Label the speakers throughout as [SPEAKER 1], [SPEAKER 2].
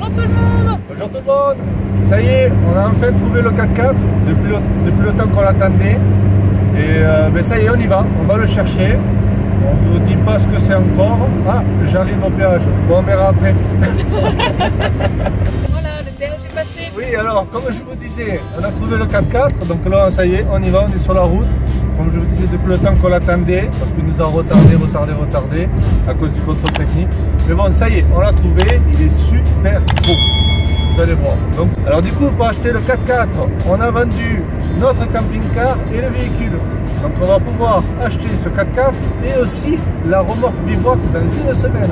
[SPEAKER 1] Bonjour tout le monde.
[SPEAKER 2] Bonjour tout le monde. Ça y est, on a enfin trouvé le 4x4 depuis le temps qu'on l'attendait. Et ben ça y est, on y va, on va le chercher. On ne vous dit pas ce que c'est encore. Ah, j'arrive au péage. Bon, on verra après.
[SPEAKER 1] Voilà, le péage est passé.
[SPEAKER 2] Oui, alors, comme je vous disais, on a trouvé le 4x4. Donc là, ça y est, on y va, on est sur la route. Comme je vous disais, depuis le temps qu'on l'attendait, parce qu'il nous a retardé à cause du contrôle technique. Mais bon, ça y est, on l'a trouvé. Il est super beau. Vous allez voir. Donc, alors du coup, pour acheter le 4x4, on a vendu notre camping-car et le véhicule. Donc on va pouvoir acheter ce 4x4 et aussi la remorque bivouac dans une semaine.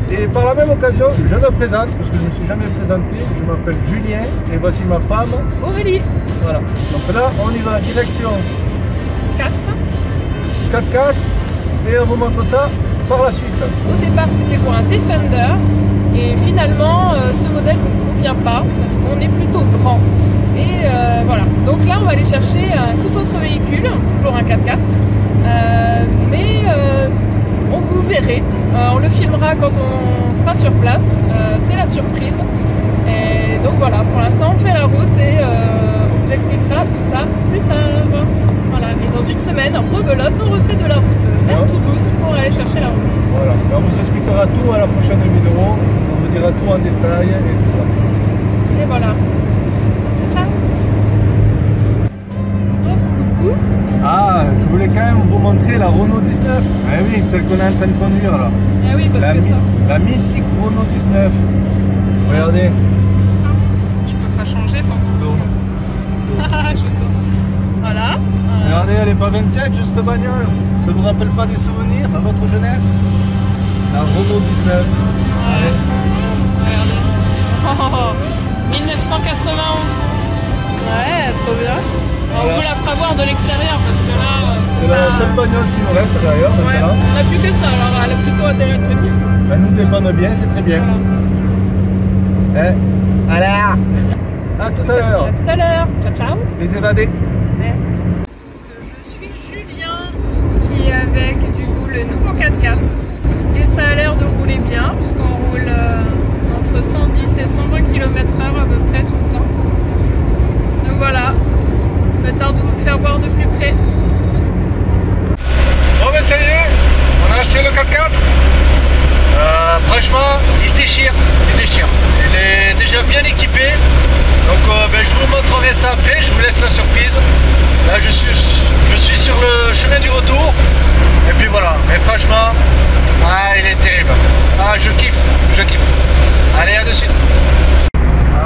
[SPEAKER 2] Et par la même occasion, je me présente, parce que je ne me suis jamais présenté. Je m'appelle Julien et voici ma femme
[SPEAKER 1] Aurélie.
[SPEAKER 2] Voilà. Donc là, on y va direction
[SPEAKER 1] Castres.
[SPEAKER 2] 4x4 et on vous montre ça par la suite.
[SPEAKER 1] Au départ, c'était pour un Defender. Et finalement, ce modèle ne nous convient pas parce qu'on est plutôt grand. Et voilà. Donc là, on va aller chercher un tout autre véhicule, toujours un 4x4. Mais on vous verrez. On le filmera quand on sera sur place. C'est la surprise. Et donc voilà, pour l'instant, on fait la route et on vous expliquera tout ça plus tard. Voilà. Et dans une semaine, rebelote, on refait de la route vers Toulouse pour aller chercher la route.
[SPEAKER 2] Voilà. On vous expliquera tout à la prochaine vidéo. On vous dira tout en détail et tout ça.
[SPEAKER 1] Et voilà. Ciao, ciao. Oh, coucou.
[SPEAKER 2] Ah, je voulais quand même vous montrer la Renault 19. Ah oui, celle qu'on est en train de conduire là.
[SPEAKER 1] Ah oui, parce que ça.
[SPEAKER 2] La mythique Renault 19. Regardez.
[SPEAKER 1] Je peux pas changer pour vous.
[SPEAKER 2] Tourne.
[SPEAKER 1] Je tourne. Voilà.
[SPEAKER 2] Regardez, elle est pas vintage cette bagnole. Ça vous rappelle pas des souvenirs à votre jeunesse? La Renault 19.
[SPEAKER 1] Ouais. Regardez. Oh, 1991. Ouais, trop bien. On vous la fera voir de l'extérieur parce que là.
[SPEAKER 2] C'est la seule bagnole qui nous reste d'ailleurs.
[SPEAKER 1] Ouais, on n'a plus que ça, alors elle a plutôt intérêt à tenir.
[SPEAKER 2] Elle nous dépanne bien, c'est très bien.
[SPEAKER 1] Voilà.
[SPEAKER 2] Allez, à tout à l'heure.
[SPEAKER 1] À tout à l'heure. Ciao, ciao.
[SPEAKER 2] Les évadés.
[SPEAKER 1] Je suis Julien qui est avec du coup le nouveau 4x4 et ça a l'air de rouler bien puisqu'on roule entre 110 et 120 km/h à peu près tout le temps. Donc voilà, le temps de vous faire voir de plus près.
[SPEAKER 2] Bon ben ça y est, on a acheté le 4x4. Franchement, il déchire. Il est déjà bien équipé. Donc ben, je vous montrerai ça après, je vous laisse la surprise. Là je suis sur le chemin du retour. Et puis voilà, mais franchement, il est terrible. Je kiffe. Allez, à de suite.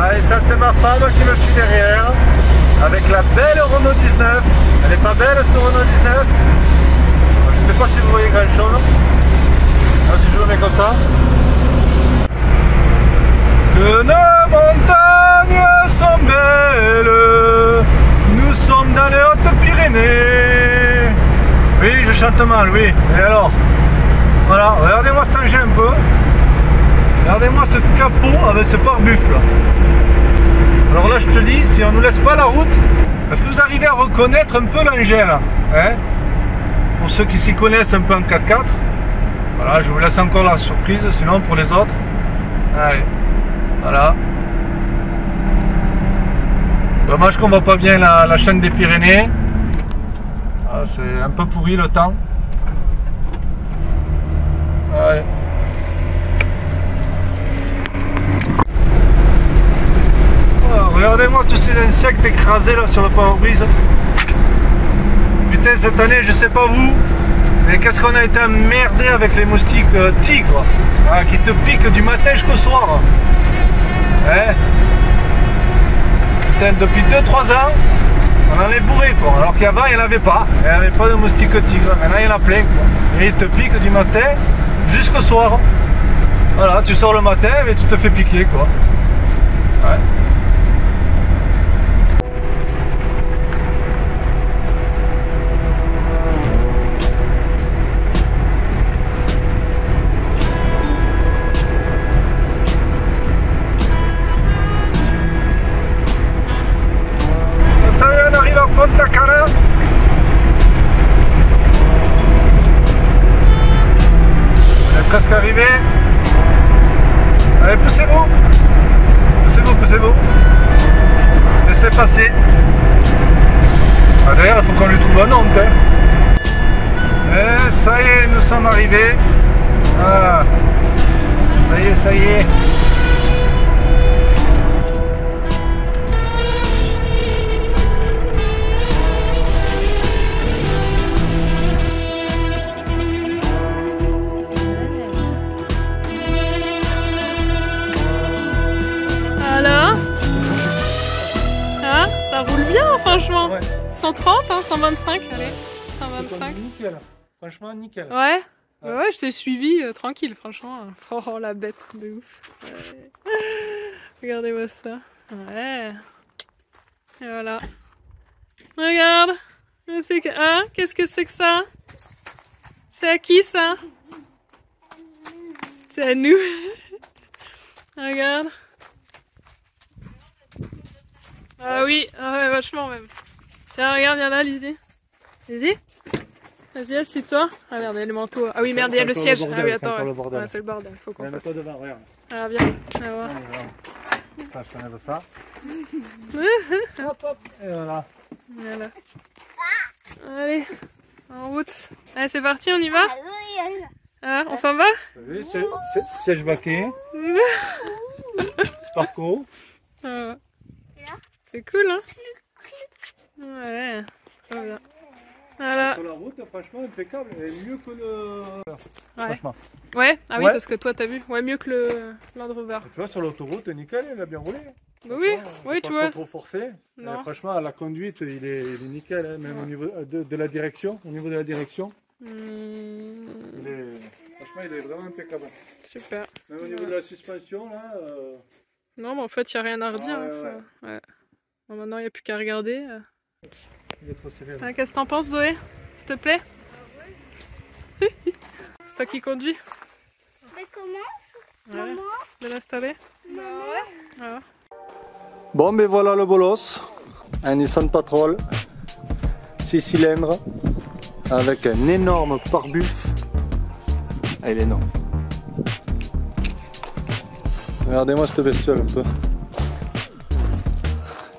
[SPEAKER 2] Allez, ça c'est ma femme qui me suit derrière. Avec la belle Renault 19. Elle est pas belle cette Renault 19? Je sais pas si vous voyez grand chose. Si je le mets comme ça. Que nos montagnes sont belles, nous sommes dans les Hautes-Pyrénées. Oui, je chante mal, oui. Et alors? Voilà, regardez-moi cet engin un peu. Regardez-moi ce capot avec ce pare-buffle. Alors là, je te dis, si on ne nous laisse pas la route, est-ce que vous arrivez à reconnaître un peu l'engin là, hein? Pour ceux qui s'y connaissent un peu en 4x4. Voilà, je vous laisse encore la surprise, sinon pour les autres. Allez, voilà. Dommage qu'on voit pas bien la chaîne des Pyrénées. C'est un peu pourri le temps. Allez. Alors, regardez-moi tous ces insectes écrasés là sur le pare-brise. Putain, cette année, je sais pas vous, mais qu'est-ce qu'on a été emmerdé avec les moustiques tigres, qui te piquent du matin jusqu'au soir. Hein? Putain, depuis 2-3 ans, on en est bourré quoi. Alors qu'avant il n'y en avait pas. Il n'y avait pas de moustiques tigres. Maintenant il y en a plein quoi. Et ils te piquent du matin jusqu'au soir. Voilà, tu sors le matin et tu te fais piquer quoi. Ouais. Ponta Cana. On est presque arrivé. Allez, poussez-vous. Poussez-vous, poussez-vous. Laissez passer. Ah, d'ailleurs, il faut qu'on lui trouve un nom. Et ça y est, nous sommes arrivés. Ah. Ça y est, ça y est.
[SPEAKER 1] Alors, hein, ça roule bien franchement.
[SPEAKER 2] Ouais.
[SPEAKER 1] 130, hein, 125, allez, 125.
[SPEAKER 2] Nickel. Franchement, nickel.
[SPEAKER 1] Ouais. Ouais, je t'ai suivi tranquille, franchement. Oh, la bête de ouf. Ouais. Regardez-moi ça. Ouais. Et voilà. Regarde. Hein, qu'est-ce que c'est que ça? C'est à qui ça? C'est à nous. Regarde. Ah oui, ah ouais, vachement même. Tiens, regarde, viens là, Lizzie. Lizzie? Vas-y, assieds-toi. Ah merde, il y a le manteau. Ah oui, merde, il y a le siège. Ah oui, attends. Ouais, c'est le bordel. Faut qu'on fasse.
[SPEAKER 2] Mets-toi devant, regarde.
[SPEAKER 1] Ah, viens. Ah, ouais.
[SPEAKER 2] Ah, je t'enlève ça. Hop, hop. Et voilà.
[SPEAKER 1] Voilà. Allez, en route. Allez, c'est parti, on y va? Ah, on s'en va?
[SPEAKER 2] Vous avez vu, siège baquet. Parcours.
[SPEAKER 1] Ah, c'est cool, hein? Ouais, très bien. Voilà.
[SPEAKER 2] Sur la route, franchement, impeccable. Et mieux que le...
[SPEAKER 1] Ouais.
[SPEAKER 2] Franchement.
[SPEAKER 1] Ouais, ah oui,
[SPEAKER 2] Ouais.
[SPEAKER 1] parce que toi, t'as vu. Ouais, mieux que le Land Rover.
[SPEAKER 2] Et tu vois, sur l'autoroute, nickel, il a bien roulé.
[SPEAKER 1] Bah oui, oui,
[SPEAKER 2] Pas
[SPEAKER 1] tu vois.
[SPEAKER 2] trop forcé.
[SPEAKER 1] Non.
[SPEAKER 2] Et franchement, à la conduite, il est nickel, hein, même au niveau de la direction. Au niveau de la direction, franchement, il est vraiment impeccable.
[SPEAKER 1] Super.
[SPEAKER 2] Même au niveau de la suspension, là...
[SPEAKER 1] Non, mais en fait, il n'y a rien à redire.
[SPEAKER 2] Ouais,
[SPEAKER 1] hein, ça.
[SPEAKER 2] ouais.
[SPEAKER 1] Ouais. Bon, maintenant, il n'y a plus qu'à regarder.
[SPEAKER 2] Il est trop serré.
[SPEAKER 1] Ah, qu'est-ce que t'en penses, Zoé? S'il te plaît? C'est toi qui conduis?
[SPEAKER 3] Mais comment?
[SPEAKER 1] Ouais. De l'installer?
[SPEAKER 3] Bah ouais.
[SPEAKER 1] Ah.
[SPEAKER 2] Bon, ben voilà le bolos. Un Nissan Patrol. 6 cylindres. Avec un énorme pare-buff. Ah, il est énorme. Regardez-moi cette bestiole un peu.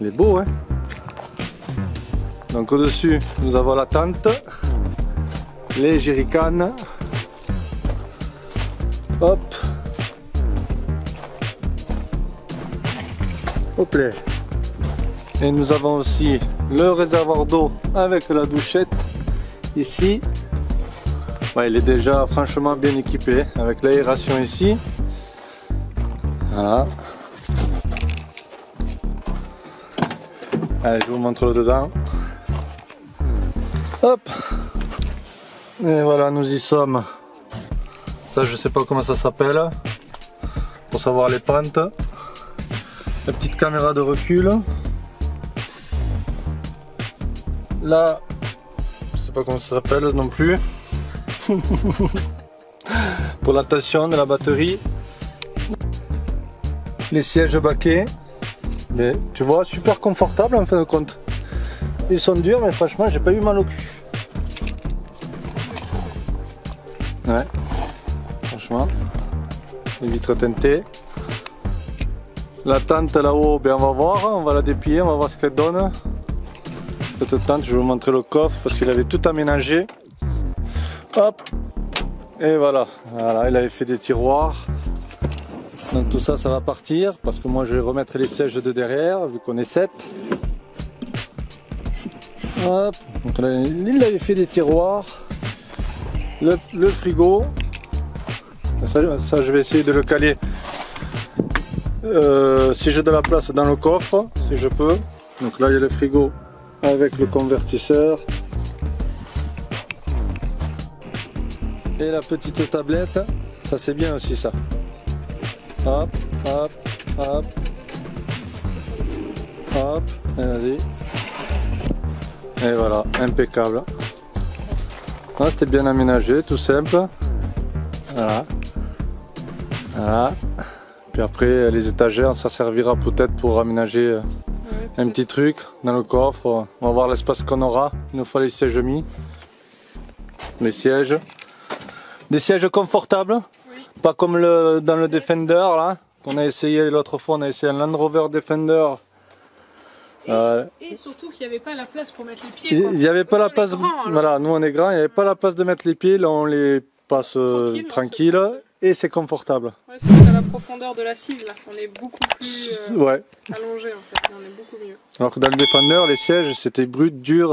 [SPEAKER 2] Il est beau, hein? Donc au-dessus, nous avons la tente, les jerrycans. Hop. Hop là. Et nous avons aussi le réservoir d'eau avec la douchette ici. Ouais, il est déjà franchement bien équipé avec l'aération ici. Voilà. Allez, je vous montre le dedans. Hop. Et voilà, nous y sommes. Ça, je sais pas comment ça s'appelle. Pour savoir les pentes. La petite caméra de recul. Là, je sais pas comment ça s'appelle non plus. Pour la tension de la batterie. Les sièges baquets. Mais tu vois, super confortable en fin de compte. Ils sont durs, mais franchement, j'ai pas eu mal au cul. Ouais, franchement. Les vitres teintées. La tente là-haut, ben on va voir, on va la déplier, on va voir ce qu'elle donne. Cette tente, je vais vous montrer le coffre parce qu'il avait tout aménagé. Hop. Et voilà, voilà, il avait fait des tiroirs. Donc tout ça, ça va partir parce que moi je vais remettre les sièges de derrière vu qu'on est 7. Hop. Donc là, il avait fait des tiroirs. Le frigo. Ça, je vais essayer de le caler si j'ai de la place dans le coffre, si je peux. Donc là, il y a le frigo avec le convertisseur. Et la petite tablette. Ça, c'est bien aussi ça. Hop, hop, hop, hop, et vas-y. Et voilà, impeccable. Ah, c'était bien aménagé, tout simple. Voilà. Voilà. Puis après, les étagères, ça servira peut-être pour aménager un petit truc dans le coffre. On va voir l'espace qu'on aura une fois les sièges mis. Les sièges. Des sièges confortables. Pas comme dans le Defender là, qu'on a essayé l'autre fois, on a essayé un Land Rover Defender.
[SPEAKER 1] Et surtout qu'il n'y avait pas la place pour mettre les pieds.
[SPEAKER 2] Il n'y avait pas la place.
[SPEAKER 1] Grand,
[SPEAKER 2] voilà, nous on est grand, il n'y avait pas la place de mettre les pieds. Là on les passe tranquille et c'est confortable.
[SPEAKER 1] Ouais, c'est à la profondeur de l'assise là, on est beaucoup plus
[SPEAKER 2] ouais.
[SPEAKER 1] allongé en fait, on est beaucoup mieux.
[SPEAKER 2] Alors que dans le Defender, les sièges c'était brut, dur,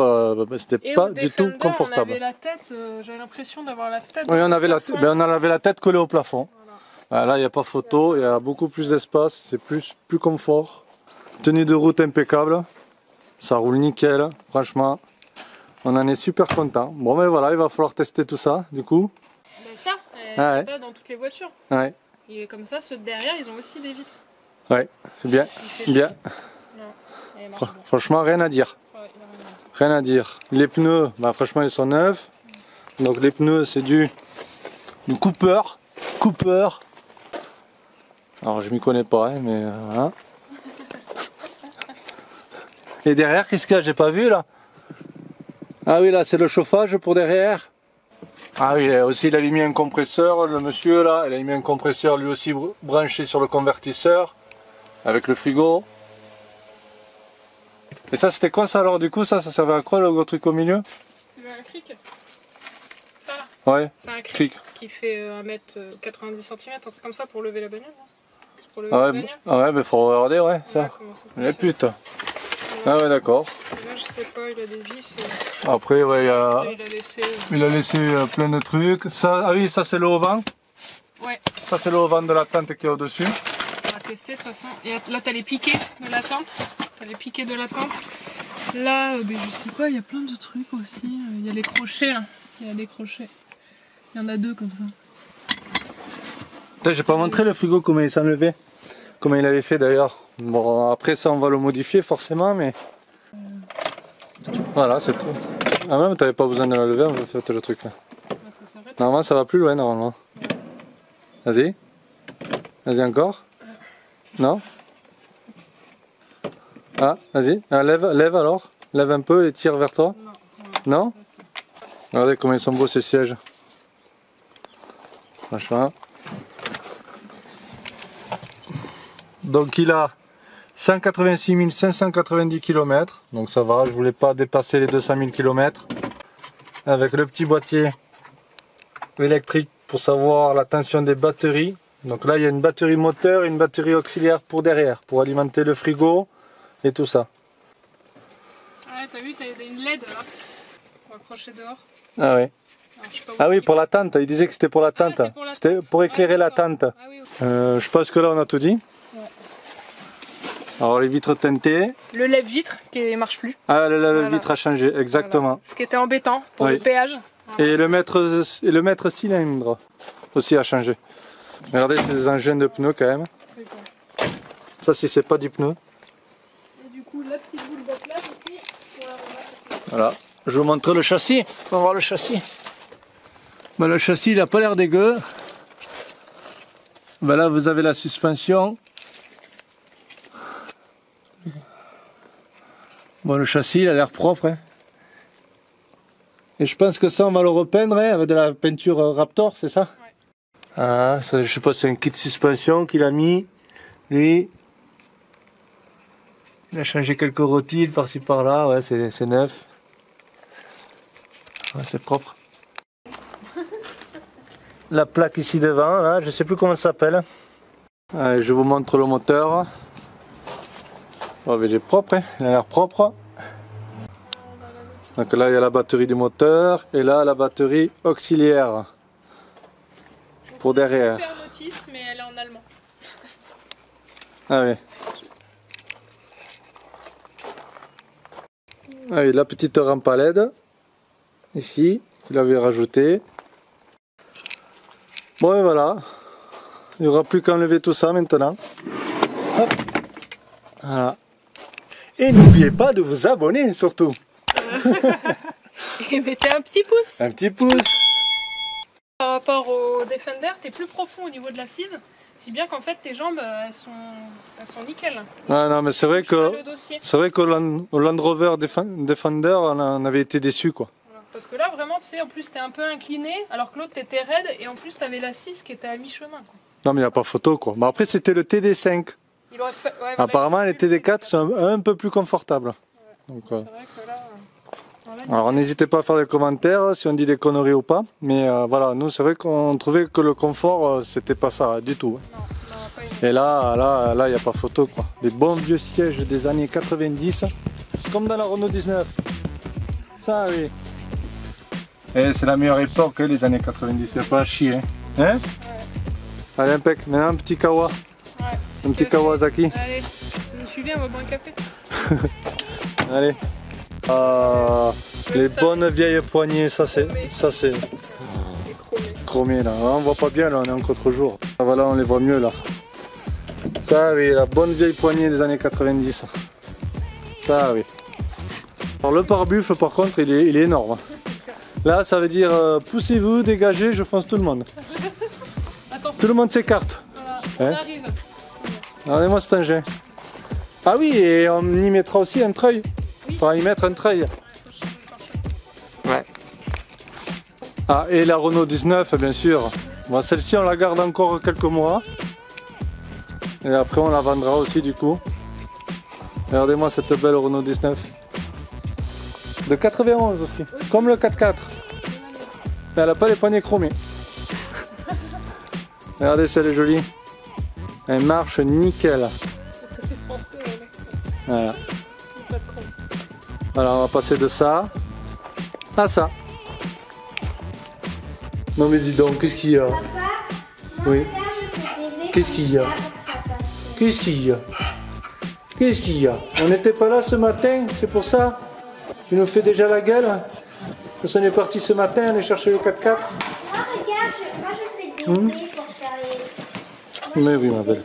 [SPEAKER 2] c'était pas du tout confortable.
[SPEAKER 1] On avait la tête, j'avais l'impression d'avoir la tête.
[SPEAKER 2] Oui, on avait la tête collée au plafond. Voilà. Là il n'y a pas photo, il y a beaucoup plus d'espace, c'est plus confort. Tenue de route impeccable, ça roule nickel, franchement, on en est super content. Bon ben voilà, il va falloir tester tout ça du coup.
[SPEAKER 1] Ben ça, c'est pas dans toutes les voitures.
[SPEAKER 2] Ouais.
[SPEAKER 1] Et comme ça, ceux de derrière, ils ont aussi des vitres.
[SPEAKER 2] Ouais, c'est bien. Bien.
[SPEAKER 1] Non,
[SPEAKER 2] franchement, rien à dire.
[SPEAKER 1] Ouais,
[SPEAKER 2] rien à dire. Les pneus, bah, franchement, ils sont neufs. Donc les pneus, c'est du Cooper. Alors je m'y connais pas, hein, mais voilà. Et derrière, qu'est-ce qu'il y a? J'ai pas vu là. Ah oui, là c'est le chauffage pour derrière. Ah oui, aussi il avait mis un compresseur, le monsieur là, il a mis un compresseur lui aussi branché sur le convertisseur avec le frigo. Et ça c'était quoi ça alors du coup? Ça servait à quoi le gros truc au milieu?
[SPEAKER 1] C'est un cric. Ça là.
[SPEAKER 2] Ouais.
[SPEAKER 1] C'est un cric qui fait 1m90 cm, un truc comme ça pour lever la bagnole. Pour lever
[SPEAKER 2] la bagnole. Ah ouais, mais faut regarder, ouais, ça. Les putes. Ah ouais, d'accord.
[SPEAKER 1] Là, je sais pas, il a des vis.
[SPEAKER 2] Après, ouais,
[SPEAKER 1] il a laissé
[SPEAKER 2] plein de trucs. Ça, ah oui, ça c'est le haut-vent.
[SPEAKER 1] Ouais.
[SPEAKER 2] Ça c'est le haut-vent de la tente qui est au-dessus.
[SPEAKER 1] On va tester de toute façon. Et là, t'as les piquets de la tente. T'as les piquets de la tente. Là, je sais pas, il y a plein de trucs aussi. Il y a les crochets là. Il y a des crochets. Il y en a deux comme ça.
[SPEAKER 2] J'ai pas montré le frigo comment il s'enlevait. Comment il avait fait d'ailleurs. Bon, après ça on va le modifier forcément, mais voilà, c'est tout. Ah même t'avais pas besoin de la lever, on va faire le truc là. Normalement ça va plus loin normalement. Vas-y. Vas-y encore. Non. Ah, vas-y. Ah, lève alors. Lève un peu et tire vers toi. Non. Regardez comment ils sont beaux ces sièges. Franchement. Donc il a 186 590 km, donc ça va, je voulais pas dépasser les 200 000 km. Avec le petit boîtier électrique pour savoir la tension des batteries. Donc là il y a une batterie moteur et une batterie auxiliaire pour derrière, pour alimenter le frigo et tout ça.
[SPEAKER 1] Ouais, t'as vu, t'as une LED là, pour accrocher dehors.
[SPEAKER 2] Ah ouais. Ah oui, pour la tente, il disait que c'était pour la tente. C'était pour éclairer la tente.
[SPEAKER 1] Ah oui, okay.
[SPEAKER 2] Je pense que là on a tout dit. Alors les vitres teintées.
[SPEAKER 1] Le lève-vitre qui marche plus.
[SPEAKER 2] Ah, le lève-vitre a changé, exactement.
[SPEAKER 1] Voilà. Ce qui était embêtant pour le péage.
[SPEAKER 2] Voilà. Et le maître cylindre aussi a changé. Regardez ces engins de pneus quand même. Ça si c'est pas du pneu.
[SPEAKER 1] Et du coup la petite boule de place aussi.
[SPEAKER 2] Voilà. Je vous montre le châssis. On va voir le châssis. Ben, le châssis il a pas l'air dégueu. Ben, là vous avez la suspension. Bon, le châssis il a l'air propre. Hein. Et je pense que ça on va le repeindre hein, avec de la peinture Raptor, c'est ça?
[SPEAKER 1] Ouais.
[SPEAKER 2] Ah, ça, je sais pas, c'est un kit de suspension qu'il a mis. Lui, il a changé quelques rôtilles par-ci par-là. Ouais, c'est neuf. Ouais, c'est propre. La plaque ici devant, là, je sais plus comment ça s'appelle. Allez, je vous montre le moteur. Oh, il est propre, hein. Il a l'air propre. Donc là il y a la batterie du moteur et là la batterie auxiliaire pour derrière.
[SPEAKER 1] Super notice, mais elle est en allemand.
[SPEAKER 2] Ah oui. Ah oui, la petite rampe à LED ici qu'il avait rajouté. Bon et voilà, il n'y aura plus qu'à enlever tout ça maintenant. Hop. Voilà. Et n'oubliez pas de vous abonner surtout.
[SPEAKER 1] Et mettez un petit pouce.
[SPEAKER 2] Un petit pouce.
[SPEAKER 1] Par rapport au Defender, t'es plus profond au niveau de l'assise, si bien qu'en fait tes jambes elles sont nickel.
[SPEAKER 2] Ah non mais c'est vrai qu'au Land Rover Defender on avait été déçus quoi.
[SPEAKER 1] Voilà. Parce que là vraiment tu sais en plus t'es un peu incliné alors que l'autre t'étais raide et en plus t'avais l'assise qui était à mi-chemin quoi.
[SPEAKER 2] Non, mais il n'y a pas photo, quoi. Mais après, c'était le TD5.
[SPEAKER 1] Il aurait fait- ouais, voilà,
[SPEAKER 2] Apparemment, les TD4 sont un peu plus confortables. Donc,
[SPEAKER 1] C'est vrai que là,
[SPEAKER 2] alors, n'hésitez pas à faire des commentaires si on dit des conneries ou pas. Mais voilà, nous, c'est vrai qu'on trouvait que le confort, c'était pas ça du tout.
[SPEAKER 1] non, pas une...
[SPEAKER 2] Et là, il n'y a pas photo, quoi. Des bons vieux sièges des années 90, comme dans la Renault 19. Ça, oui. Et c'est la meilleure époque, les années 90, c'est pas à chier. Hein, Allez, impec. Maintenant, un petit Kawa.
[SPEAKER 1] Ouais.
[SPEAKER 2] Un petit Kawasaki.
[SPEAKER 1] Allez, vous me suivez, on va boire un café.
[SPEAKER 2] Allez. Les bonnes vieilles poignées, ça c'est
[SPEAKER 1] Il est chromé.
[SPEAKER 2] chromé là. On voit pas bien là, on est en contre-jour. Ah, voilà, on les voit mieux là. Ça oui, la bonne vieille poignée des années 90. Ça oui. Alors le pare-buffle par contre, il est énorme. Là, ça veut dire poussez-vous, dégagez, je fonce tout le monde.
[SPEAKER 1] Attention,
[SPEAKER 2] Tout le monde s'écarte.
[SPEAKER 1] voilà,
[SPEAKER 2] Hein
[SPEAKER 1] on arrive.
[SPEAKER 2] Regardez-moi cet engin. Ah oui, et on y mettra aussi un treuil. Il faudra y mettre un treuil. Ouais. Ah, et la Renault 19, bien sûr. Bon, celle-ci, on la garde encore quelques mois. Et après, on la vendra aussi, du coup. Regardez-moi cette belle Renault 19. De 91 aussi. Comme le 4x4. Mais elle n'a pas les poignées chromées. Regardez, celle est jolie. Elle marche nickel.
[SPEAKER 1] Parce que c'est français,
[SPEAKER 2] Voilà.
[SPEAKER 1] pas de chrome.
[SPEAKER 2] Alors on va passer de ça à ça. Non mais dis donc, qu'est-ce qu'il y a?
[SPEAKER 3] Papa,
[SPEAKER 2] Oui.
[SPEAKER 3] là, je fais rêver
[SPEAKER 2] Qu'est-ce qu'il y a?
[SPEAKER 3] comme ça pour que ça passe.
[SPEAKER 2] Qu'est-ce qu'il y a? Qu'est-ce qu'il y a? On n'était pas là ce matin, c'est pour ça? Tu nous fais déjà la gueule? Parce qu'on est parti ce matin aller chercher le 4x4.
[SPEAKER 3] Moi, regarde, moi je fais des rêves pour faire les...
[SPEAKER 2] Mais oui ma belle.